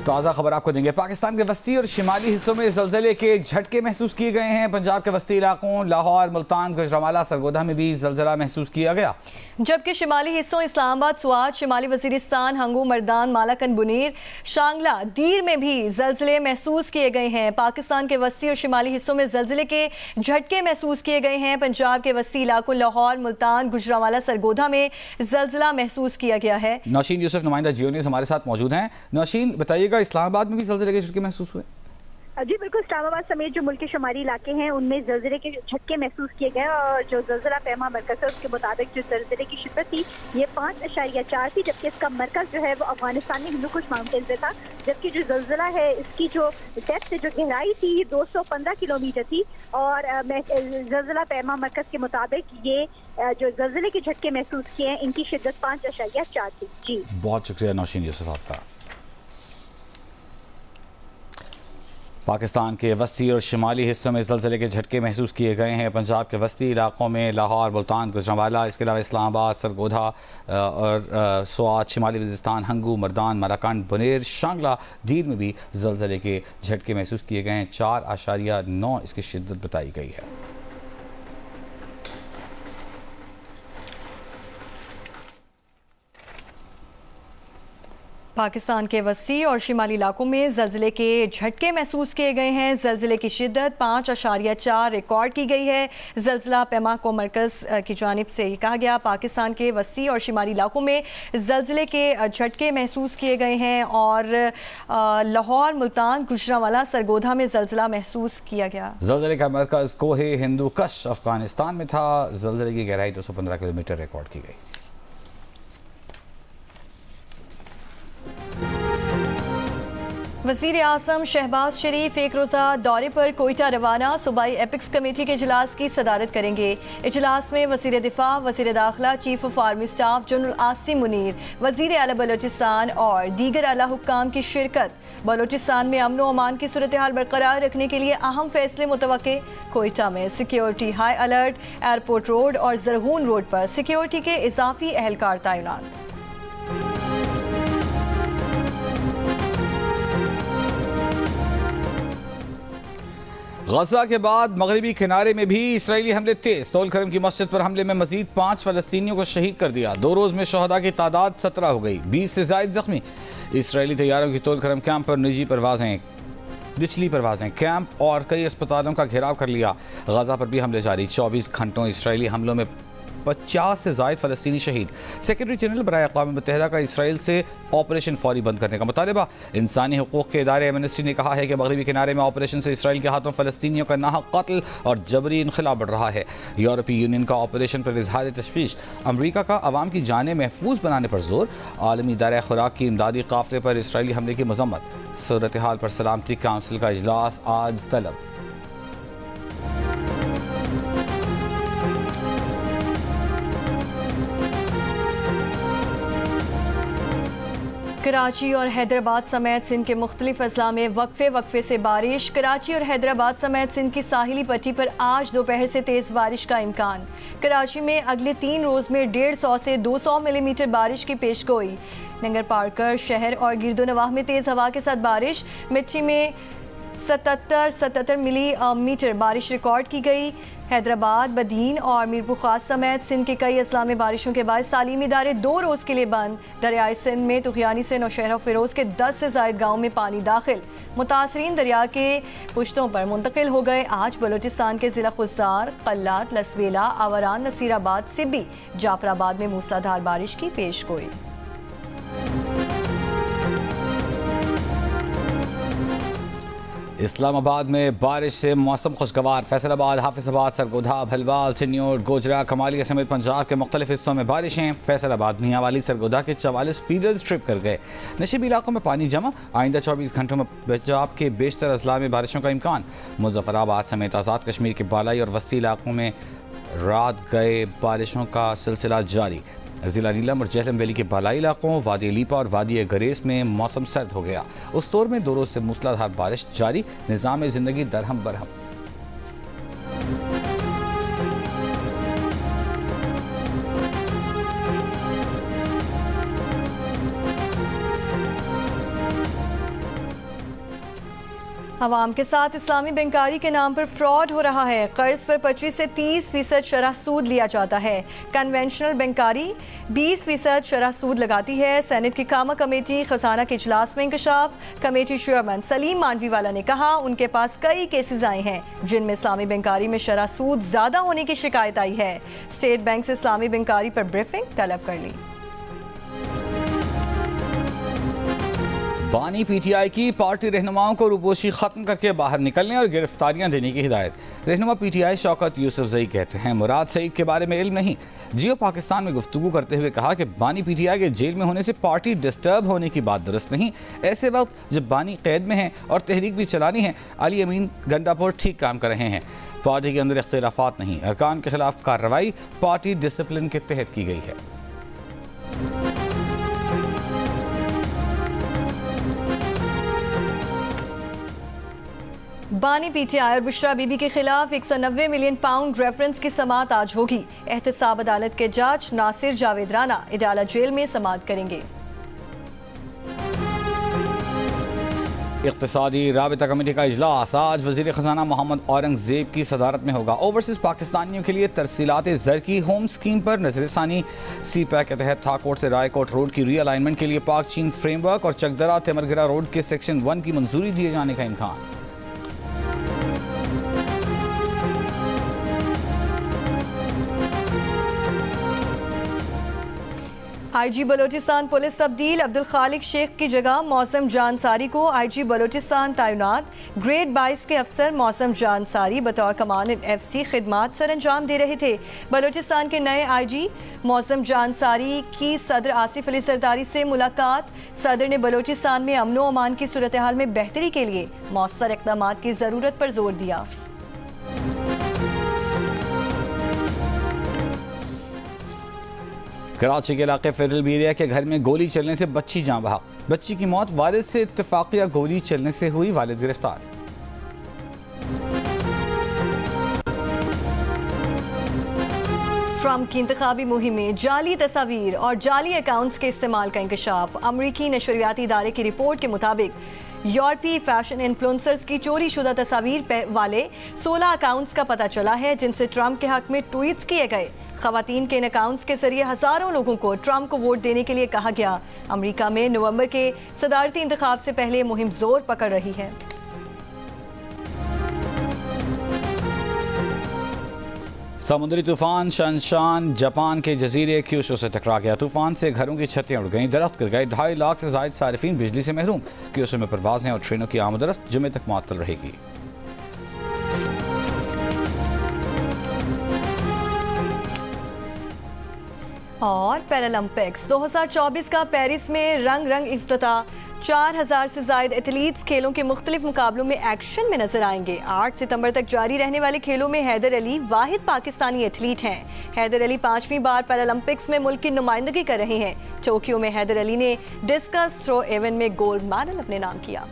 ताज़ा खबर आपको देंगे। पाकिस्तान के वस्ती और शिमाली हिस्सों में ज़लज़ले के झटके महसूस किए गए हैं। पंजाब के वस्ती इलाकों लाहौर, मुल्तान, गुजरांवाला, सरगोधा में भी ज़लज़ला महसूस किया गया, जबकि शिमाली हिस्सों इस्लामाबाद, स्वात, शिमाली वजीरिस्तान, हंगू, मर्दान, मालाकन, बुनीर, शांगला, दीर में भी ज़लज़ले महसूस किए गए हैं। पाकिस्तान के वस्ती और शिमाली हिस्सों में ज़लज़ले के झटके महसूस किए गए हैं। पंजाब के वस्ती इलाकों लाहौर, मुल्तान, गुजरांवाला, सरगोधा में ज़लज़ला महसूस किया गया है। नौशीन यूसुफ नुमाइंदा जियो न्यूज़ हमारे साथ मौजूद हैं। नौशीन, बताइएगा, इस्लामाबाद में भी ज़लज़ले के झटके महसूस हुए? जी बिल्कुल, इस्लामाबाद समेत जो मुल्क के शुमारी इलाके हैं उनमें ज़लज़ले के झटके महसूस किए गए और जो ज़लज़ला पैमा मरकज़ है उसके मुताबिक जो ज़लज़ले की शिद्दत थी ये 5.4 थी, जबकि इसका मरकज़ जो है वो अफगानिस्तान में हिंदू कुश माउंटेन पे था। जबकि जो ज़लज़ला है इसकी जो डेप्थ जो गहराई थी 215 किलोमीटर थी और ज़लज़ला पैमा मरकज़ के मुताबिक ये जो ज़लज़ले के झटके महसूस किए हैं इनकी शिद्दत 5.4 थी। जी बहुत शुक्रिया नौशीन यूसुफ आपका। पाकिस्तान के वस्ती और शिमाली हिस्सों में ज़लज़ले के झटके महसूस किए गए हैं। पंजाब के वस्ती इलाकों में लाहौर, मुल्तान, गुजरांवाला, इसके अलावा इस्लामाबाद, सरगोधा और स्वात, शिमाली वजीरिस्तान, हंगू, मर्दान, मालाकंड, बुनेर, शांगला, दीर में भी ज़लज़ले के झटके महसूस किए गए हैं। 4.9 इसकी शिद्दत बताई गई है। पाकिस्तान के वस्ती और शिमाली इलाकों में ज़लज़ले के झटके महसूस किए गए हैं। ज़लज़ले की शिद्दत 5.4 रिकॉर्ड की गई है। ज़लज़ला पैमा को मरकज़ की जानिब से ये कहा गया, पाकिस्तान के वस्ती और शिमाली इलाकों में ज़लज़ले के झटके महसूस किए गए हैं और लाहौर, मुल्तान, गुजरांवाला, सरगोधा में ज़लज़ला महसूस किया गया। ज़लज़ले का मरकज़ कोहे हिंदू कश अफगानिस्तान में था। ज़लज़ले की गहराई 215 किलोमीटर रिकॉर्ड की गई। वज़ीर आज़म शहबाज शरीफ एक रोज़ा दौरे पर कोयटा रवाना, सूबाई एपिक्स कमेटी के इजलास की सदारत करेंगे। इजलास में वज़ीर दिफा, वज़ीर दाखिला, chief of army staff general Asim Munir, वज़ीर आला बलोचिस्तान और दीगर आला हुक्काम की शिरकत। बलोचिस्तान में अमन व अमान की सूरत हाल बरकरार रखने के लिए अहम फैसले मुतवक्के। कोयटा में security high alert, airport road और जरगून रोड पर सिक्योरिटी के इजाफी एहलकार तैनात। गजा के बाद मगरबी किनारे में भी इसराइली हमले तेज। तोल करम की मस्जिद पर हमले में मजीद 5 फलस्तीनियों को शहीद कर दिया। 2 रोज में शहदा की तादाद 17 हो गई, 20 से ज्यादा जख्मी। इसराइली तैयारों की तोल करम कैंप पर निजी परवाजें, निचली परवाजें, कैंप और कई अस्पतालों का घेराव कर लिया। गजा पर भी हमले जारी। 24 घंटों इसराइली हमलों में 50 से ज़ायद फ़लस्तीनी शहीद। सेक्रेटरी जनरल बराए अक़वाम मुत्तहिदा का इसराइल से ऑपरेशन फौरी बंद करने का मुतालबा। इंसानी हुकूक़ के इदारे एमनेस्टी ने कहा है कि मगरबी किनारे में ऑपरेशन से इसराइल के हाथों फ़लस्तीनियों का नाहक कत्ल और जबरी इनखला बढ़ रहा है। यूरोपीय यूनियन का ऑपरेशन पर इजहार तशवीश। अमरीका का अवाम की जानें महफूज बनाने पर जोर। आलमी इदारा खुराक की इमदादी काफ़िले पर इसराइली हमले की मजम्मत। सूरत हाल पर सलामती काउंसिल का इजलास आज तलब। कराची और हैदराबाद समेत सिंध के मुख्तलिफ अजला में वक्फे से बारिश। कराची और हैदराबाद समेत सिंध की साहिली पट्टी पर आज दोपहर से तेज़ बारिश का इम्कान। कराची में अगले 3 रोज़ में 150 से 200 मिलीमीटर बारिश की पेशगोई। नंगर पार्कर शहर और गिरदोनवाह में तेज़ हवा के साथ बारिश। मिर्ची में 77 मिलीमीटर बारिश रिकॉर्ड की गई। हैदराबाद, बदीन और मीरपुर खास समेत सिंध के कई अजला में बारिशों के बाद तालीमी इदारे 2 रोज़ के लिए बंद। दरियाई सिंध में तुगयानी से नौशहरा फिरोज़ के 10 से ज़ायद गाँव में पानी दाखिल। मुतासरीन दरिया के पुश्तों पर मुंतकिल हो गए। आज बलोचिस्तान के ज़िला खुजार, कल्लात, लसवेला, आवारान, नसीराबाद, सिब्बी, जाफराबाद में मूसलाधार बारिश की पेशगोई। इस्लामाबाद में बारिश से मौसम खुशगवार। फैसलाबाद, हाफिजाबाद, सरगोधा, भलवाल, चिन्योर, गोजरा, कमालिया समेत पंजाब के मुख्तलिफ हिस्सों में बारिशें। फैसलाबाद, मियांवाली, सरगोधा के 44 फीडर्स ट्रिप कर गए। नशीबी इलाकों में पानी जमा। आइंदा 24 घंटों में पंजाब के बेशतर अजला में बारिशों का इम्कान। मुजफ्फराबाद समेत आज़ाद कश्मीर के बालाई और वस्ती इलाकों में रात गए बारिशों का सिलसिला जारी। ज़िला नीलम और जहलम वैली के बालाई इलाकों, वादी लीपा और वादी गरेस में मौसम सर्द हो गया। उस दौर में 2 रोज़ से मूसलाधार बारिश जारी। निज़ाम ज़िंदगी दरहम बरहम। अवाम के साथ इस्लामी बैंकारी के नाम पर फ्रॉड हो रहा है। कर्ज पर 25 से 30% शरह सूद लिया जाता है। कन्वेंशनल बैंकारी 20% शरह सूद लगाती है। सेनेट की कामा कमेटी खजाना के इजलास में इंकशाफ। कमेटी चेयरमैन सलीम मांडवीवाला ने कहा उनके पास कई केसेस आए हैं जिनमें इस्लामी बैंकारी में शरह सूद ज्यादा होने की शिकायत आई है। स्टेट बैंक से इस्लामी बैंकारी पर ब्रीफिंग तलब कर ली। बानी पीटीआई की पार्टी रहनुमाओं को रूपोशी खत्म करके बाहर निकलने और गिरफ्तारियां देने की हिदायत। रहनुमा पीटीआई शौकत यूसुफजई कहते हैं मुराद सईद के बारे में इल्म नहीं। जियो पाकिस्तान में गुफ्तगू करते हुए कहा कि बानी पीटीआई के जेल में होने से पार्टी डिस्टर्ब होने की बात दुरुस्त नहीं। ऐसे वक्त जब बानी कैद में है और तहरीक भी चलानी है, अली अमीन गंडापुर ठीक काम कर रहे हैं। पार्टी के अंदर इख्तिलाफात नहीं, अरकान के खिलाफ कार्रवाई पार्टी डिसिप्लिन के तहत की गई है। बानी पीटीआई और बुशरा बीबी के खिलाफ 190 मिलियन पाउंड रेफरेंस की समाअत आज होगी। एहतसाब अदालत के जज नासिर जावेद राना इडाला जेल में समाअत करेंगे। इक़्तिसादी राबिता कमेटी का इजलास आज वज़ीर ख़ज़ाना मोहम्मद औरंगज़ेब की सदारत में होगा। ओवरसीज़ पाकिस्तानियों के लिए तरसीलात ज़र की होम स्कीम पर नज़रसानी। सी पैक के तहत थाकोट से रायकोट रोड की रीअलाइनमेंट के लिए पाक चीन फ्रेमवर्क और चकदरा तेमरगिरा रोड के सेक्शन 1 की मंजूरी दिए जाने का इम्कान। आईजी बलोचिस्तान पुलिस तब्दील। अब्दुल खालिक शेख की जगह मौसम जानसारी को आईजी बलोचिस्तान तैनात। ग्रेड 22 के अफसर मौसम जानसारी बतौर कमांडेंट FC खिदमात सर अंजाम दे रहे थे। बलोचिस्तान के नए आईजी मौसम जानसारी की सदर आसिफ अली सरदारी से मुलाकात। सदर ने बलोचिस्तान में अमनो अमान की सूरत हाल में बेहतरी के लिए मौसर इक़दामात की ज़रूरत पर जोर दिया। कराची के इलाके फेडरल एरिया के घर में गोली चलने से बच्ची जान बहक। बच्ची की मौत वालिद से इत्तफाकिया गोली चलने से हुई, वालिद गिरफ्तार। ट्रंप की इंतखाबी मुहिम में जाली तस्वीर और जाली अकाउंट्स के इस्तेमाल का इंकशाफ। अमरीकी नशरियाती इदारे की रिपोर्ट के मुताबिक यूरोपीय फैशन इन्फ्लुएंसर्स की चोरी शुदा तस्वीर वाले 16 अकाउंट्स का पता चला है जिनसे ट्रंप के हक में ट्वीट्स किए गए। खवातीन के इन अकाउंट्स के जरिए हजारों लोगों को ट्रंप को वोट देने के लिए कहा गया। अमेरिका में नवंबर के सदारती इंतखाब से पहले मुहिम जोर पकड़ रही है। समुद्री तूफान शनशान जापान के जजीरे क्यूशू से टकरा गया। तूफान से घरों की छतें उड़ गईं, दरख्त गिर गए। 2.5 लाख से ज्यादा सारिफीन बिजली से महरूम। क्यूशू में परवाजें और ट्रेनों की आमदरफ्त जुमे तक मुअत्तल रहेगी। और पैरालंपिक्स 2024 का पेरिस में रंग रंग इफ्तिताह। 4000 से ज्यादा एथलीट्स खेलों के मुख्तलिफ मुकाबलों में एक्शन में नजर आएंगे। 8 सितंबर तक जारी रहने वाले खेलों में हैदर अली वाहिद पाकिस्तानी एथलीट हैं। हैदर अली 5वीं बार पैरालंपिक्स में मुल्क की नुमाइंदगी कर रहे हैं। टोक्यो में हैदर अली ने डिस्कस थ्रो इवेंट में गोल्ड मेडल अपने नाम किया।